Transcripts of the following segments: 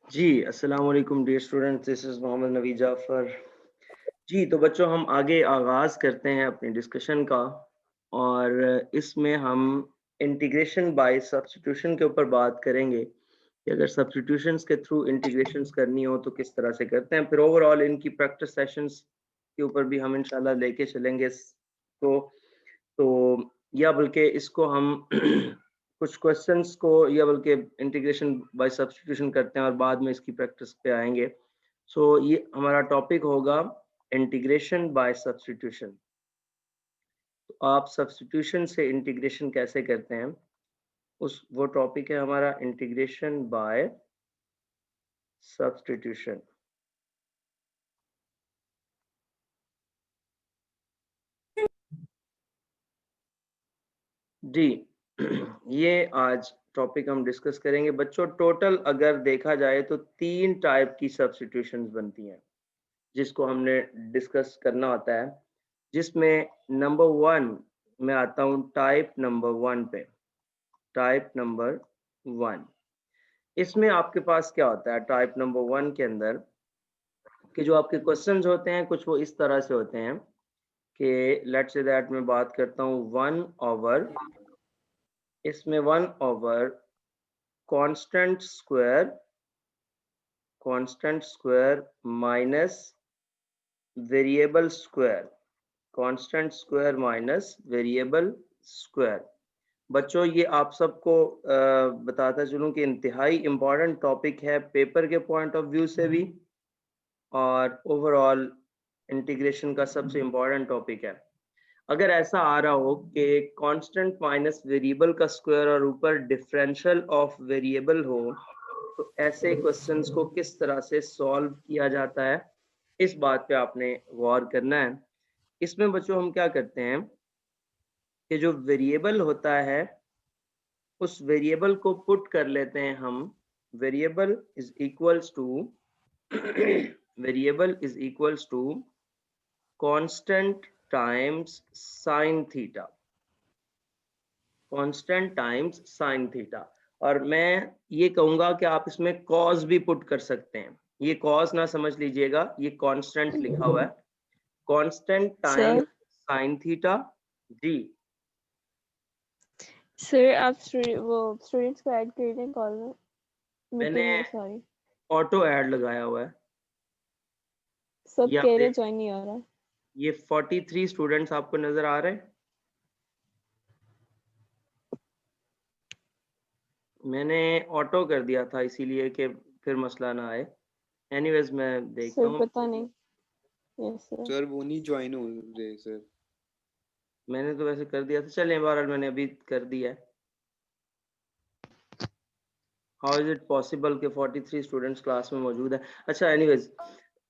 जी, अस्सलाम वालेकुम dear students, this is Mohammad Naveed Jafar. जी, तो बच्चों हम आगे आगाज़ करते हैं अपनी डिस्कशन का और इसमें हम इंटीग्रेशन बाय सब्स्टिट्यूशन के ऊपर बात करेंगे कि अगर सब्स्टिट्यूशंस के थ्रू इंटीग्रेशंस करनी हो तो किस तरह से करते हैं। फिर ओवरऑल इनकी प्रैक्टिस सेशंस के ऊपर भी हम इंशाल्लाह लेके चलेंगे इसको। तो या बल्कि इसको हम कुछ क्वेश्चंस को या बल्कि इंटीग्रेशन बाय सब्स्टिट्यूशन करते हैं और बाद में इसकी प्रैक्टिस पे आएंगे। सो ये हमारा टॉपिक होगा इंटीग्रेशन बाय सब्स्टिट्यूशन। तो आप सब्स्टिट्यूशन से इंटीग्रेशन कैसे करते हैं, उस वो टॉपिक है हमारा इंटीग्रेशन बाय सब्स्टिट्यूशन। जी, ये आज टॉपिक हम डिस्कस करेंगे बच्चों। टोटल अगर देखा जाए तो 3 टाइप की सब्स्टिट्यूशंस बनती हैं जिसको हमने डिस्कस करना होता है, जिसमें नंबर 1 मैं आता हूँ टाइप नंबर 1 पे। टाइप नंबर 1 इसमें आपके पास क्या होता है टाइप नंबर 1 के अंदर कि जो आपके क्वेश्चंस होते हैं कुछ वो इस तरह से होते हैं कि लेट्स से दैट मैं बात करता हूँ 1 ओवर, इसमें 1 over constant square minus variable square, constant square minus variable square. बच्चों ये आप सबको बताता चलूं कि इंतहाई इम्पोर्टेंट टॉपिक है पेपर के पॉइंट ऑफ व्यू से भी और ओवरऑल इंटीग्रेशन का सबसे इम्पोर्टेंट टॉपिक है। अगर ऐसा आ रहा हो कि कांस्टेंट माइनस वेरिएबल का स्क्वायर और ऊपर डिफरेंशियल ऑफ वेरिएबल हो, तो ऐसे क्वेश्चंस को किस तरह से सॉल्व किया जाता है, इस बात पे आपने गौर करना है। इसमें बच्चों हम क्या करते हैं कि जो वेरिएबल होता है उस वेरिएबल को पुट कर लेते हैं हम। Variable is equals to variable is equals to constant times sine theta, constant times sine theta. और मैं ये कहूंगा कि आप इसमें कॉस भी पुट कर सकते हैं। ये कॉस ना समझ लीजिएगा, ये कांस्टेंट लिखा हुआ है, constant times sir sine theta. जी सर आप वो स्टूडेंट्स को ऐड कर दें कॉल में, मैंने मीटिंग में। सॉरी, ऑटो ऐड लगाया हुआ है। सब ये आप कह रहे देख, ज्वाइन नहीं हो रहा। ये 43 स्टूडेंट्स आपको नजर आ रहे हैं। मैंने ऑटो कर दिया था इसीलिए कि फिर मसला ना आए। एनीवेज मैं देखता सर हूँ। पता नहीं। Yes sir. सर वो नहीं ज्वाइन हो रहे सर। मैंने तो वैसे कर दिया था, चलें बहरहाल मैंने अभी कर दिया है। हाउ इज इट पॉसिबल कि 43 स्टूडेंट्स क्लास में मौजूद है। अच्छा एनीवेज,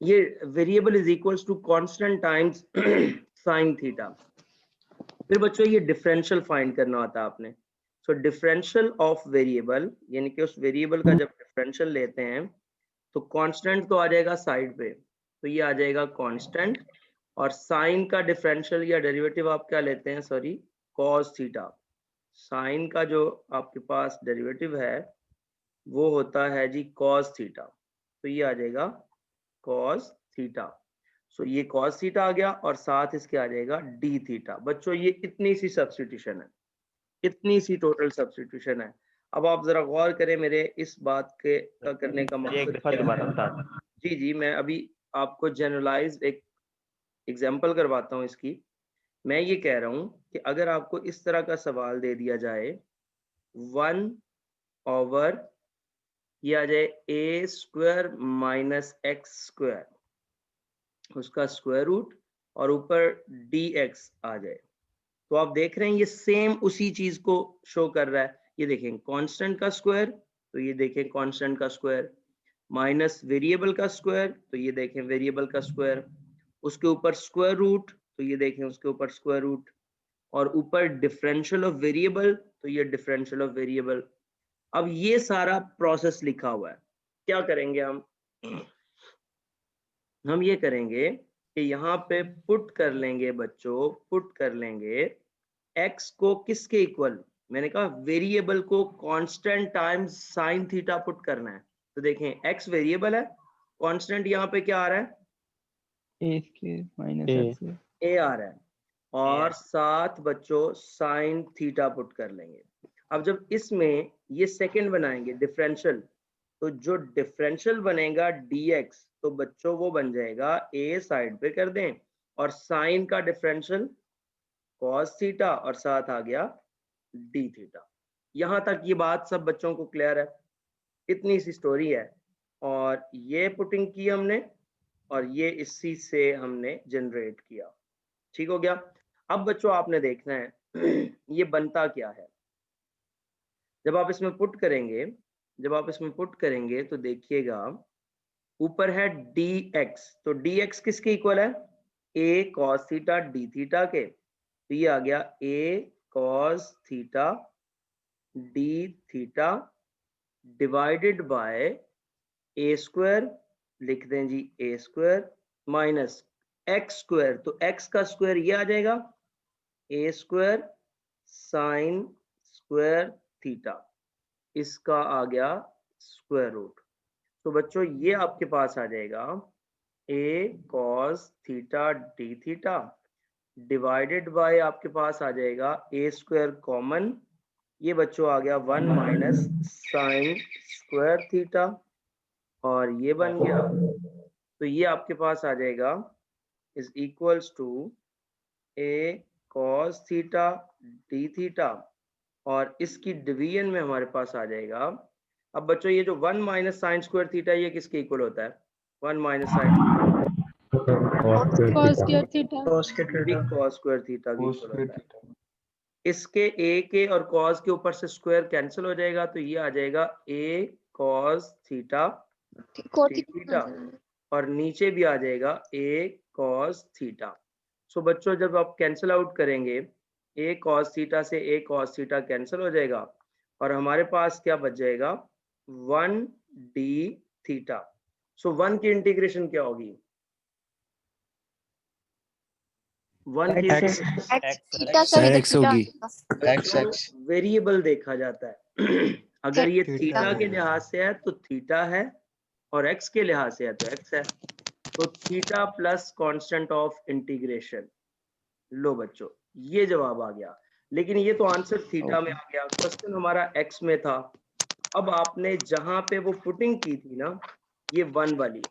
ये variable is equals to constant times sine theta. फिर बच्चों ये डिफरेंशियल फाइंड करना होता है आपने। सो डिफरेंशियल ऑफ वेरिएबल यानी कि उस वेरिएबल का जब डिफरेंशियल लेते हैं तो कांस्टेंट तो आ जाएगा साइड पे, तो ये आ जाएगा कांस्टेंट। और साइन का डिफरेंशियल या डेरिवेटिव आप क्या लेते हैं, सॉरी, कॉस थीटा। साइन का जो आपके पास डेरिवेटिव है वो होता है जी कॉस थीटा, तो ये आ जाएगा कॉस थीटा। सो ये कॉस थीटा आ गया और साथ इसके आ जाएगा डी थीटा। बच्चों ये इतनी सी सब्स्टिट्यूशन है, इतनी सी टोटल सब्स्टिट्यूशन है। अब आप जरा गौर करें मेरे इस बात के का करने का एक मकसद दफा क्या दोबारा है। बता दें। जी जी, मैं अभी आपको जनरलाइज एक एग्जांपल करवाता हूँ इसकी। मैं ये कह रहा हूँ कि अगर आपको इस तरह का सवाल दे दिया जाए 1 ओवर ये आ जाए ए स्क्वायर माइनस एक्स स्क्वायर, उसका स्क्वायर रूट और ऊपर डी एक्स आ जाए, तो आप देख रहे हैं ये सेम उसी चीज को शो कर रहा है। ये देखें कांस्टेंट का स्क्वायर, तो ये देखें कांस्टेंट का स्क्वायर, माइनस वेरिएबल का स्क्वायर, तो ये देखें वेरिएबल का स्क्वायर, उसके ऊपर स्क्वायर रूट, तो ये देखें उसके ऊपर स्क्वायर रूट, और ऊपर डिफरेंशियल ऑफ वेरिएबल, तो ये डिफरेंशियल ऑफ वेरिएबल। अब ये सारा प्रोसेस लिखा हुआ है। क्या करेंगे हम ये करेंगे कि यहाँ पे पुट कर लेंगे बच्चों, पुट कर लेंगे x को किसके इक्वल, मैंने कहा वेरिएबल को constant times sine theta put करना है। तो देखें x वेरिएबल है, कांस्टेंट यहाँ पे क्या आ रहा है, a square minus A. X square. a आ रहा है, और साथ बच्चों साइन थीटा पुट कर लेंगे। अब जब इसमें ये सेकंड बनाएंगे डिफरेंशियल, तो जो डिफरेंशियल बनेगा dx, तो बच्चों वो बन जाएगा a साइड पे कर दें, और साइन का डिफरेंशियल cos थीटा, और साथ आ गया d थीटा। यहाँ तक ये बात सब बच्चों को क्लियर है? इतनी सी स्टोरी है, और ये पुटिंग की हमने, और ये इसी से हमने जनरेट किया। ठीक हो गया? अब बच्चों आपने देखना है ये बनता क्या है। जब आप इसमें पुट करेंगे, तो देखिएगा ऊपर है dx, तो dx किसके इक्वल है, a cos theta d theta के, तो ये आ गया a cos theta d theta divided by a square, लिख दें जी a square, minus x square, तो x का स्क्वायर ये आ जाएगा a square sine square theta, इसका आ गया स्क्वायर रूट। तो बच्चों ये आपके पास आ जाएगा a cos theta d theta divided by आपके पास आ जाएगा a स्क्वायर कॉमन, ये बच्चों आ गया 1 माइनस साइन स्क्वायर थीटा, और ये बन गया, तो ये आपके पास आ जाएगा is equals to a cos theta d theta, और इसकी डिवीजन में हमारे पास आ जाएगा। अब बच्चों ये जो 1 माइनस साइन स्क्वायर थीटा, ये किसके इक्वल होता है, 1 minus sine cos square theta. cos के cos स्क्वायर थीटा के इक्वल होता है। इसके a के और cos के ऊपर से स्क्वायर कैंसिल हो जाएगा, तो ये आ जाएगा a cos theta d theta, और नीचे भी आ जाएगा a cos थीटा। सो बच्चों जब आप कैंसिल आउट करेंगे, a cos थीटा से a cos थीटा कैंसिल हो जाएगा, और हमारे पास क्या बच जाएगा, 1d थीटा। सो 1 की इंटीग्रेशन क्या होगी, 1 की X. X होगी। x वेरिएबल देखा जाता है अगर ये थीटा के लिहाज से है तो थीटा है, और x के लिहाज से है तो x है, तो theta plus constant of integration. लो बच्चों ये जवाब आ गया, लेकिन ये तो आंसर थीटा में आ गया, क्वेश्चन हमारा x में था। अब आपने जहां पे वो पुटिंग की थी ना, ये 1 वाली,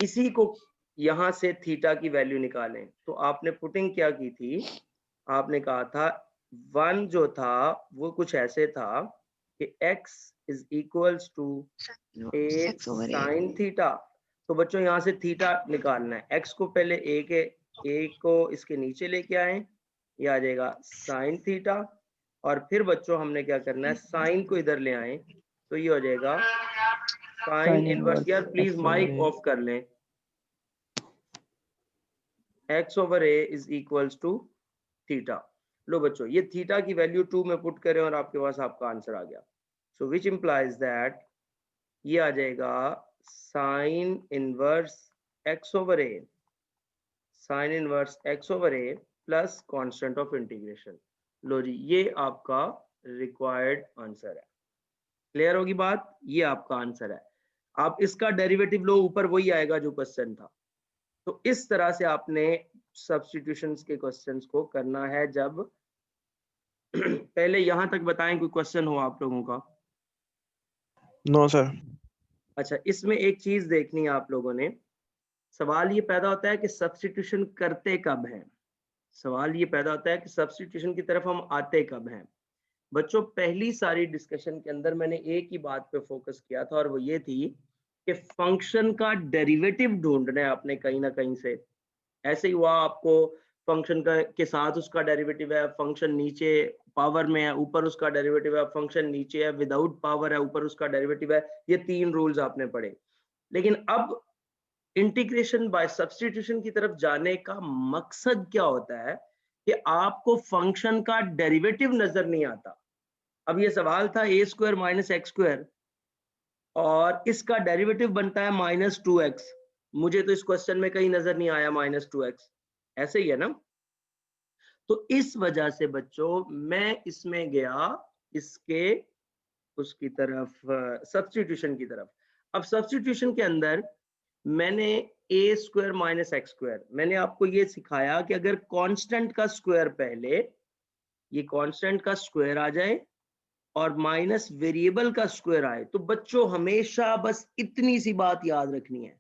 इसी को यहां से थीटा की वैल्यू निकालें, तो आपने पुटिंग क्या की थी, आपने कहा था 1 जो था वो कुछ ऐसे था कि x is equals to a sine theta. तो बच्चों यहाँ से थीटा निकालना है, x को पहले a को इसके नीचे लेके आए, ये आ जाएगा साइन थीटा, और फिर बच्चों हमने क्या करना है, साइन को इधर ले आए, तो ये हो जाएगा साइन इनवर्स। यार प्लीज माइक ऑफ कर लें। x over a is equals to theta. लो बच्चों ये थीटा की वैल्यू 2 में पुट करें और आपके पास आपका आंसर आ गया। सो विच इंप्लाइज दैट ये आ जाएगा sine inverse x over a, sine inverse x over a plus constant of integration. लो जी ये आपका रिक्वायर्ड आंसर है। क्लियर होगी बात, ये आपका आंसर है। आप इसका डेरिवेटिव लो, ऊपर वही आएगा जो क्वेश्चन था। तो इस तरह से आपने सब्स्टिट्यूशंस के क्वेश्चंस को करना है। जब पहले यहां तक बताएं कोई क्वेश्चन हो आप लोगों का? No sir. अच्छा इसमें एक चीज देखनी है आप लोगों ने, सवाल ये पैदा होता है कि सब्स्टिट्यूशन करते कब हैं, सवाल ये पैदा होता है कि सब्स्टिट्यूशन की तरफ हम आते कब हैं। बच्चों पहली सारी डिस्कशन के अंदर मैंने एक ही बात पे फोकस किया था, और वो ये थी कि फंक्शन का डेरिवेटिव ढूंढना है आपने कहीं ना कहीं से। ऐसे ही हुआ आपको फंक्शन का के साथ उसका डेरिवेटिव है, फंक्शन नीचे पावर में है ऊपर उसका डेरिवेटिव है, फंक्शन नीचे है विदाउट पावर है ऊपर उसका डेरिवेटिव है। ये 3 रूल्स आपने पढ़े। लेकिन अब इंटीग्रेशन बाय सब्स्टिट्यूशन की तरफ जाने का मकसद क्या होता है कि आपको फंक्शन का डेरिवेटिव नजर नहीं आता। अब ये सवाल था a square minus x square, और इसका डेरिवेटिव बनता है -2x। मुझे तो इस क्वेश्चन में कहीं नजर नहीं आया -2x, ऐसे ही है ना। तो इस वजह से बच्चों मैं इसमें गया इसके उसकी तरफ, सब्स्टिट्यूशन की तरफ। अब सब्स्टिट्यूशन के अंदर मैंने ए स्क्वायर माइनस एक्स स्क्वायर, मैंने आपको ये सिखाया कि अगर कांस्टेंट का स्क्वायर पहले, ये कांस्टेंट का स्क्वायर आ जाए और माइनस वेरिएबल का स्क्वायर आए, तो बच्चों हमेशा बस इतनी सी बात याद रखनी है,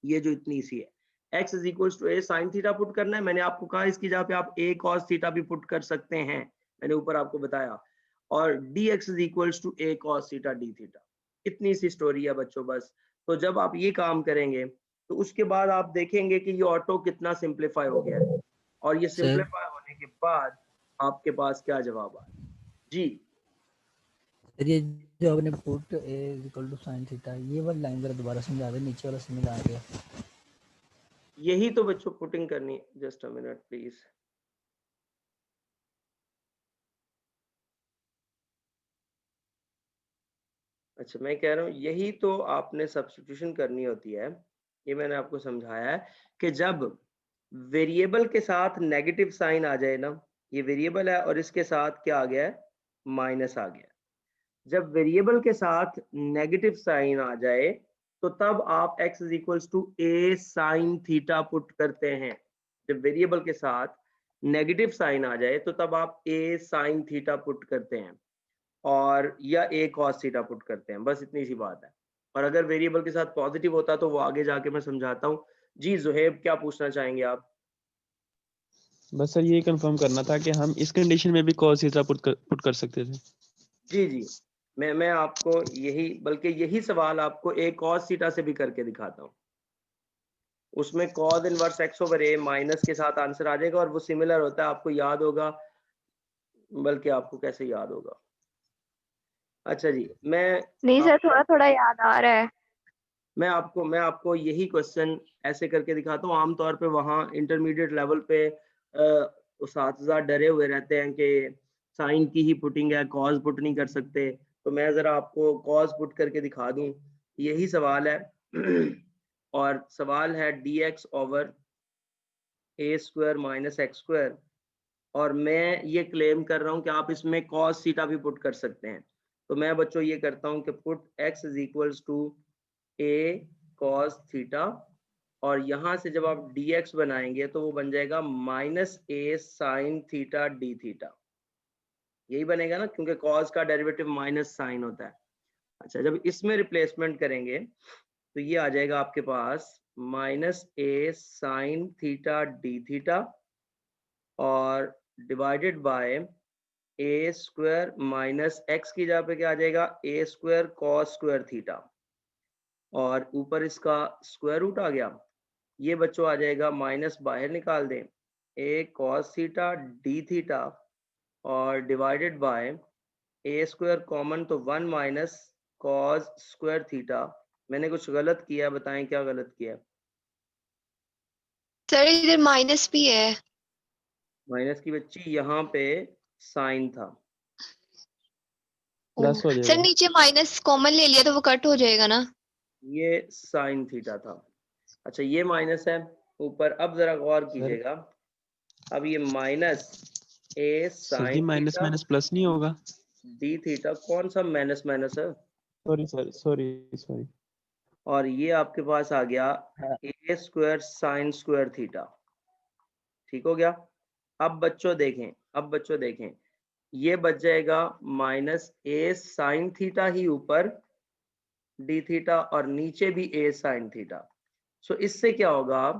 ये जो इतनी सी है, x is equal to a sine theta put करना है। मैंने आपको कहा इसकी जगह पे आप a cos थीटा भी पुट कर सकते हैं, मैंने ऊपर आपको बताया, और dx is equal to a cos theta d theta, इतनी सी स्टोरी है बच्चों बस। तो जब आप ये काम करेंगे तो उसके बाद आप देखेंगे कि ये ऑटो कितना सिंप्लीफाई हो गया है, और ये सर सिंप्लीफाई होने के बाद आपके पास क्या जवाब आए जी। सर ये जो आपने put a equal to sine theta, ये वाली लाइन जरा दोबारा समझा दे, नीचे वाला समझ आ गया। यही तो बच्चों पुटिंग करनी, जस्ट अ मिनट प्लीज। अच्छा मैं कह रहा हूँ यही तो आपने सब्स्टिट्यूशन करनी होती है, ये मैंने आपको समझाया है कि जब वेरिएबल के साथ नेगेटिव साइन आ जाए ना, ये वेरिएबल है और इसके साथ क्या आ गया है, माइनस आ गया, जब वेरिएबल के साथ नेगेटिव साइन आ जाए तो तब आप x is equal to a sine theta put करते हैं। जब वेरिएबल के साथ नेगेटिव साइन आ जाए तो तब आप a साइन थीटा पुट करते हैं, और या a cos थीटा पुट करते हैं, बस इतनी सी बात है। और अगर वेरिएबल के साथ पॉजिटिव होता तो वो आगे जाके मैं समझाता हूँ। जी जुहेब क्या पूछना चाहेंगे आप? बस सर ये कंफर्म करना था कि हम इस कंडीशन में भी cos थीटा पुट कर सकते थे। जी जी, मैं आपको यही, बल्कि यही सवाल आपको a cos थीटा से भी करके दिखाता हूँ। उसमें cos inverse x over a minus के साथ आंसर आ जाएगा, और वो सिमिलर होता है, आपको याद होगा, बल्कि आपको कैसे याद होगा। अच्छा जी, नहीं सर, थोड़ा थोड़ा याद आ रहा है। मैं आपको यही क्वेश्चन ऐसे करके दिखाता हूँ। आमतौर पे वहाँ इंटरमीडिएट लेवल पे उस्ताद डरे हुए रहते हैं कि साइन की ही पुटिंग है, कॉज पुट नहीं कर सकते, तो मैं जरा आपको कॉज पुट करके दिखा दूं। यही सवाल है और सवाल है dx ओवर ए स्क्वायर माइनस एक्स स्क्वायर, और मैं ये क्लेम कर रहा हूँ कि आप इसमें cos थीटा भी पुट कर सकते हैं। तो मैं बच्चों ये करता हूँ कि put x is equals to a cos theta, और यहाँ से जब आप dx बनाएंगे तो वो बन जाएगा minus a sine theta d theta, यही बनेगा ना, क्योंकि cos का डेरिवेटिव माइनस साइन होता है। अच्छा, जब इसमें रिप्लेसमेंट करेंगे तो ये आ जाएगा आपके पास minus a sine theta d theta, और divided by a square minus x की जगह पे क्या आ जाएगा, a square cos square theta, और ऊपर इसका स्क्वायर रूट आ गया। ये बच्चों आ जाएगा, माइनस बाहर निकाल दें, ए कॉस थीटा डी थीटा, और divided by a square common तो 1 माइनस कॉस स्क्वायर थीटा। मैंने कुछ गलत किया, बताएं क्या गलत किया? सर इधर माइनस भी है। माइनस की बच्ची, यहाँ पे साइन था। प्लस हो सर जाएगा। नीचे माइनस कॉमन ले लिया तो वो कट हो जाएगा ना। ये साइन थीटा था। अच्छा ये माइनस है ऊपर, अब जरा गौर कीजिएगा, अब ये माइनस ए सर जी sine minus theta minus plus नहीं होगा? डी थीटा, कौन सा माइनस माइनस है? Sorry sir, sorry. और ये आपके पास आ गया a square sine square theta, ठीक हो गया। अब बच्चों देखें, ये बच जाएगा माइनस ए साइन थीटा ही ऊपर डी थीटा, और नीचे भी ए साइन थीटा। सो इससे क्या होगा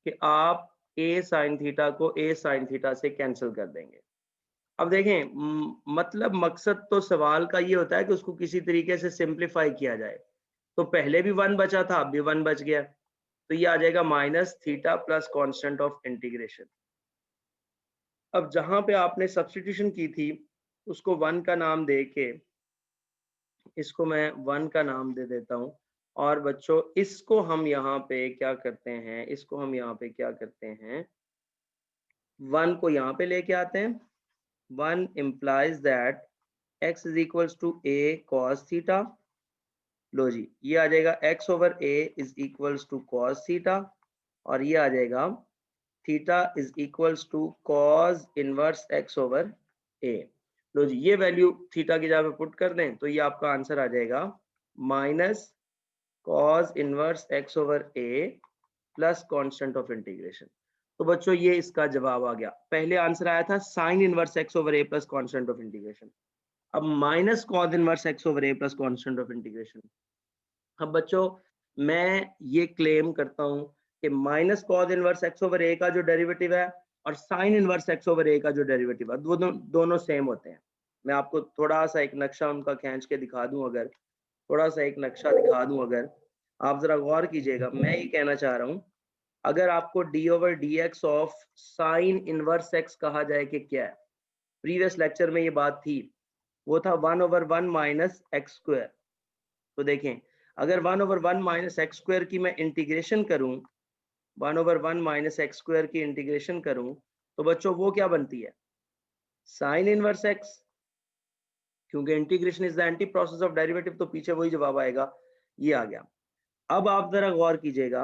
कि आप ए साइन थीटा को ए साइन थीटा से कैंसिल कर देंगे। अब देखें, मतलब मकसद तो सवाल का ये होता है कि उसको किसी तरीके से सिंप्लीफाई किया जाए। तो पहले भी 1 बचा था, अब भी 1 बच गया, तो ये आ जाएगा minus theta plus constant of integration. अब जहां पे आपने सब्स्टिट्यूशन की थी उसको 1 का नाम दे के, इसको मैं 1 का नाम दे देता हूं, और बच्चों इसको हम यहाँ पे क्या करते हैं, 1 को यहाँ पे लेके आते हैं। 1 implies that x is equals to a cos theta। लो जी, ये आ जाएगा x over a is equals to cos theta, और ये आ जाएगा theta is equals to cos inverse x over a। लो जी, ये वैल्यू थीटा की जगह पे पुट कर दें तो ये आपका आंसर आ जाएगा minus cos inverse x over a plus constant of integration. तो बच्चों ये इसका जवाब आ गया। पहले आंसर आया था sin inverse x over a plus constant of integration, अब minus cos inverse x over a plus constant of integration. अब बच्चों मैं ये क्लेम करता हूं कि minus cos inverse x over a का जो डेरिवेटिव है और sin inverse x over a का जो डेरिवेटिव है वो दोनों सेम होते हैं। मैं आपको थोड़ा सा एक नक्शा उनका खींच के दिखा दूं, अगर थोड़ा सा एक नक्शा दिखा दूं, अगर आप जरा गौर कीजिएगा। मैं ये कहना चाह रहा हूं, अगर आपको d over dx of sine inverse x कहा जाए कि क्या है, प्रीवियस लेक्चर में ये बात थी, वो था 1 ओवर 1 माइनस एक्स स्क्वायर। तो देखें अगर 1 ओवर 1 माइनस एक्स स्क्वायर की मैं इंटीग्रेशन करूं, 1 ओवर 1 माइनस एक्स स्क्वायर की इंटीग्रेशन करूं, तो बच्चों वो क्या बनती है, साइन इनवर्स x, क्योंकि integration is the anti process of derivative, तो पीछे वही जवाब आएगा, ये आ गया। अब आप जरा गौर कीजिएगा,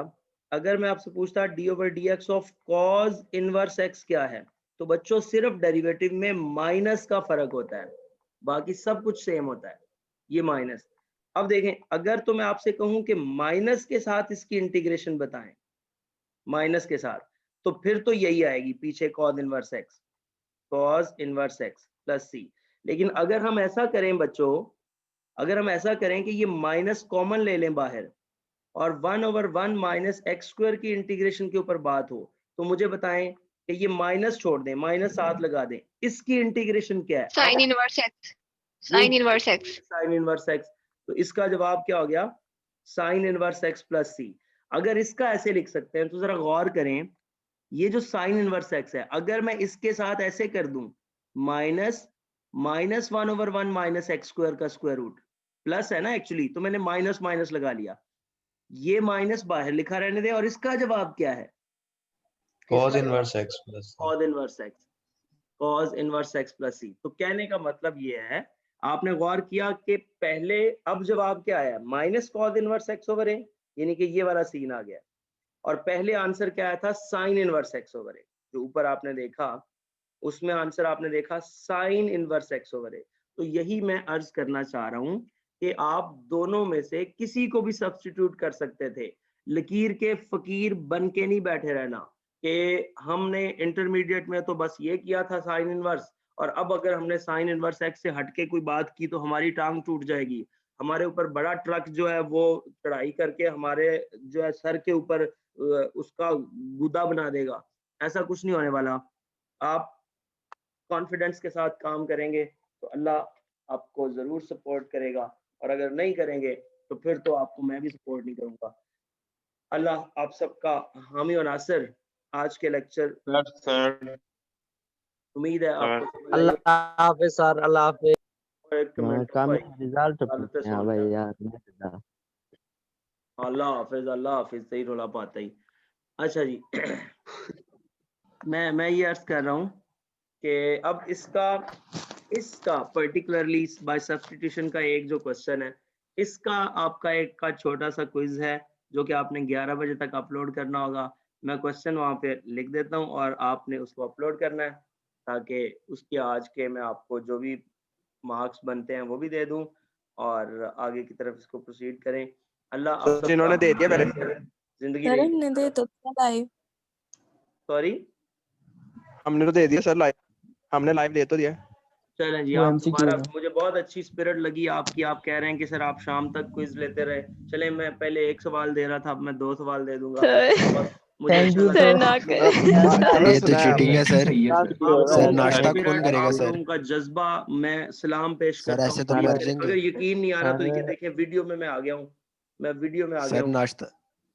अगर मैं आपसे पूछता d over dx of cos inverse x क्या है, तो बच्चों सिर्फ डेरिवेटिव में माइनस का फर्क होता है, बाकी सब कुछ सेम होता है, ये माइनस। अब देखें अगर तो मैं आपसे कहूं कि माइनस के साथ इसकी इंटीग्रेशन बताएं, माइनस के साथ, तो फिर तो यही आएगी पीछे cos inverse x plus c। लेकिन अगर हम ऐसा करें बच्चों, अगर हम ऐसा करें कि ये माइनस कॉमन ले लें बाहर और 1 ओवर 1 माइनस एक्स स्क्वायर की इंटीग्रेशन के ऊपर बात हो, तो मुझे बताएं कि ये माइनस छोड़ दें, माइनस 7 लगा दें, इसकी इंटीग्रेशन क्या है, sin inverse x, sin inverse x। Sign inverse x, तो इसका जवाब क्या हो गया, sign inverse x plus c। अगर इसका ऐसे लिख सकते हैं तो जरा गौर करें, ये जो साइन इनवर्स x है, अगर मैं इसके साथ ऐसे कर दूं, minus 1 over 1 minus x square का स्क्वायर रूट, प्लस है ना एक्चुअली, तो मैंने माइनस माइनस लगा लिया, ये माइनस बाहर लिखा रहने दे, और इसका जवाब क्या है, cos inverse x plus cos inverse x plus c। तो कहने का मतलब ये है, आपने गौर किया कि पहले अब जवाब क्या आया, minus cos inverse x over a, यानी कि ये वाला सीन आ गया, और पहले आंसर क्या आया था, sign inverse x over a, जो ऊपर आपने देखा उसमें आंसर आपने देखा sign inverse x over a। तो यही मैं अर्ज करना चाह रहा हूं कि आप दोनों में से किसी को भी सब्स्टिट्यूट कर सकते थे, लकीर के फकीर बन के नहीं बैठे रहना कि हमने इंटरमीडिएट में तो बस ये किया था साइन इनवर्स, और अब अगर हमने साइन इनवर्स x से हटके कोई बात की तो हमारी टांग टूट जाएगी, हमारे ऊपर बड़ा ट्रक जो है वो चढ़ाई करके हमारे जो है सर के ऊपर उसका गुदा बना देगा। ऐसा कुछ नहीं होने वाला। आप कॉन्फिडेंस के साथ काम करेंगे तो अल्लाह आपको जरूर सपोर्ट करेगा, और अगर नहीं करेंगे तो फिर तो आपको मैं भी सपोर्ट नहीं करूंगा। अल्लाह आप सबका हामी और नासिर। आज के लेक्चर उम्मीद है आपको अल्लाह हाफिज सर, अल्लाह हाफिज। रिजल्ट हां भाई यार, अल्लाह हाफिज सही रोला पाता ही। अच्छा जी मैं ये अर्ज कर रहा हूँ कि अब इसका पर्टिकुलरली बाय सब्स्टिट्यूशन का एक जो क्वेश्चन है, इसका आपका एक का छोटा सा क्विज है जो कि आपने 11 बजे तक अपलोड करना होगा। मैं क्वेश्चन वहाँ पे लिख देता हूँ और आपने उसको अपलोड करना है, ताकि उसके आज के मैं आपको जो भी मार्क्स बनते हैं वो भी दे दूँ और आगे की तरफ इसको प्रोसीड करें। अल्लाह आप जिन्होंने दे दिया मैंने जिंदगी सर हमने दे तो लाइव, सॉरी हमने तो दे दिया सर, लाइव हमने लाइव दे तो दिया। चलें जी, वो आप MCQ हमारा है। मुझे बहुत अच्छी स्पिरिट लगी आपकी। आप कह रहे हैं कि सर आप शाम तक क्विज लेते रहे। चलें मैं पहले एक सवाल दे रहा था, अब मैं 2 सवाल दे दूंगा। सर मुझे थैंक अच्छा यू लगा। सर ना करें। ये तो चीटिंग है सर। आप सर लोगों का नाश्ता स्पिरिट, कौन करेगा आप सर? लोगों का जज्बा मैं सलाम पेश सर करता ऐसे हूँ। तो प्लीज मर करें। जाएंगे। अगर यकीन नहीं आ रहा तो ये सर देखें वीडियो में मैं आ गया हूँ, मैं वीडियो में आ गया सर हूँ। नाश्ता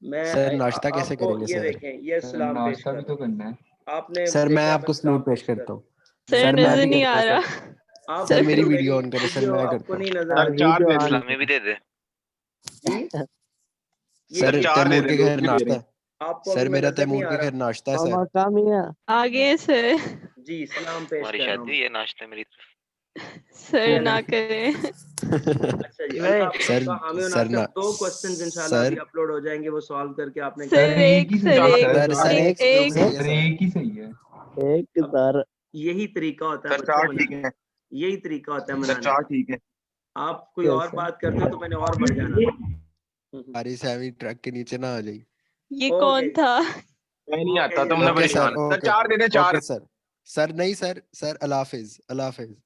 मैं सर नाश्ता कैसे आपको करेंगे ये सर? देखें, ये सलाम पेश कर रहा हूँ। आपने सर मैं देखा आपको सलाम सलूट पेश कर करता हूँ। सर सर मैं नजर भी नहीं करता आ हूँ रहा। सर। आप सर मेरी वीडियो वीडियो ऑन करें सर, वीडियो मैं आपको करता हूँ। नहीं नजर आ सर रही वीडियो ऑन इस्लामी भी दे दे। जी? ये सर चार दे तैमूर दे, के दो घर क्यों दे नाश्ता रहे? है। आपको सर अभी मैं मेरा नजर नहीं तैमूर आ के रहा। घर नाश्ता है सर। और काम ही है। आगे सर, जी सलाम पेश हमारी कर रहा शादी हूँ। ये नाश्ता मेरी तरफ। सर ना करें। अच्छा जी, अल्लाह आप सर सबका हामी और सर नासिर। ना 2 क्वेश्चंस इंशाल्लाह अभी सर अपलोड हो जाएंगे, वो सॉल्व करके आपने सर एक सर एक एक सही है सर। एक अब सर यही तरीका होता है सर बच्चों 4 ठीक मनाने, है। यही तरीका होता है सर मनाने 4 का। ठीक है। आप कोई और कैसे? बात करते तो मैंने और बढ़ जाना था। हमारी सेमी ट्रक के नीचे ना आ जाए। ये कौन Okay. था? मैं नहीं आता, Okay, तुमने ओके सर, परेशान। सर ओके 4 दे दे 4। Okay sir. सर नहीं सर, सर अल्लाह हाफिज, अल्लाह हाफिज।